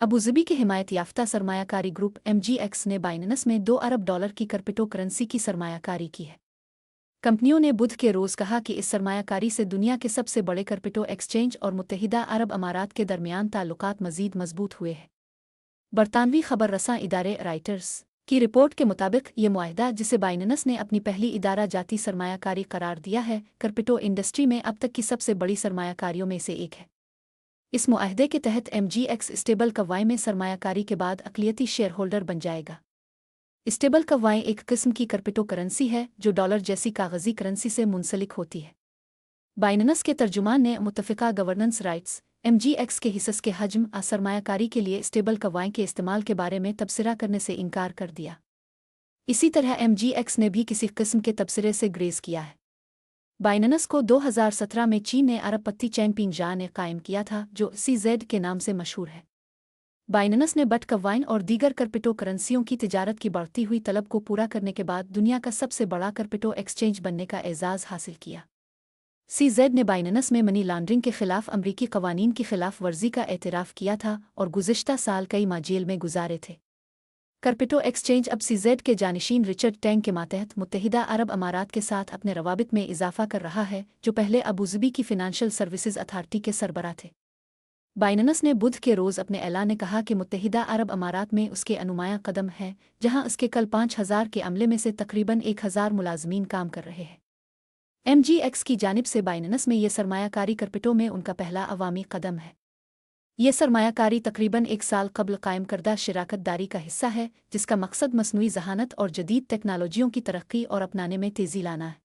अबूज़ाबी के हिमायत याफ्ता सरमायाकारी group MGX ने बाइनेंस में $2 अरब की क्रिप्टो करेंसी की सरमायाकारी की है। कंपनियों ने बुध के रोज़ कहा कि इस सरमायाकारी से दुनिया के सबसे बड़े क्रिप्टो एक्सचेंज और मुत्तहिदा अरब अमारात के दरमियान ताल्लुकात मज़ीद मजबूत हुए हैं। बरतानवी खबर रसां इदारे राइटर्स की रिपोर्ट के मुताबिक ये मुआहदा, जिसे बाइनेंस ने अपनी पहली इदारा जाती सरमायाकारी करार दिया है, क्रिप्टो इंडस्ट्री में अब तक की सबसे बड़ी सरमायाकारियों में से एक है। इस मुआहदे के तहत MGX स्टेबल कवाई में सरमायाकारी के बाद अक़लियती शेयर होल्डर बन जाएगा। स्टेबल कवाई एक किस्म की क्रिप्टो करेंसी है जो डॉलर जैसी कागजी करेंसी से मुंसलिक होती है। बाइनेंस के तर्जुमान ने मुत्तफ़िका गवर्नेंस राइट्स MGX के हिस्स के हजम सरमायाकारी के लिए स्टेबल कवाई के इस्तेमाल के बारे में तबसरा करने से इनकार कर दिया। इसी तरह MGX ने भी किसी किस्म के तबसरे से ग्रेज़ किया है। बाइनेंस को 2017 में चीन ने अरबपति चैंगपिंग ने कायम किया था, जो CZ के नाम से मशहूर है। बाइनेंस ने बिटकॉइन और दीगर क्रिप्टो करेंसियों की तिजारत की बढ़ती हुई तलब को पूरा करने के बाद दुनिया का सबसे बड़ा क्रिप्टो एक्सचेंज बनने का एजाज़ हासिल किया। CZ ने बाइनेंस में मनी लॉन्ड्रिंग के खिलाफ अमरीकी कवानीन की खिलाफ वर्जी का एतराफ़ किया था और गुज़िश्ता साल कई माह जेल में गुजारे थे। क्रिप्टो एक्सचेंज अब CZ के जानशीन रिचर्ड टैंग के मातहत मुत्तहिदा अरब अमारात के साथ अपने रवाबित में इजाफा कर रहा है, जो पहले अबूज़ाबी की फ़िनांशियल सर्विसेज अथॉरिटी के सरबराह थे। बाइनेंस ने बुध के रोज़ अपने ऐलान में कहा कि मुत्तहिदा अरब अमारात में उसके अनुमाया कदम है, जहां उसके कल 5,000 के अमले में से तकरीबन 1,000 मुलाजमीन काम कर रहे हैं। MGX की जानिब से बाइनेंस में यह सरमायाकारी क्रिप्टो में उनका पहला अवामी कदम है। यह सरमायाकारी तकरीबन 1 साल कबल कायम करदा शराकत दारी का हिस्सा है, जिसका मकसद मसनूई ज़हानत और जदीद टेक्नोलॉजियों की तरक्की और अपनाने में तेज़ी लाना है।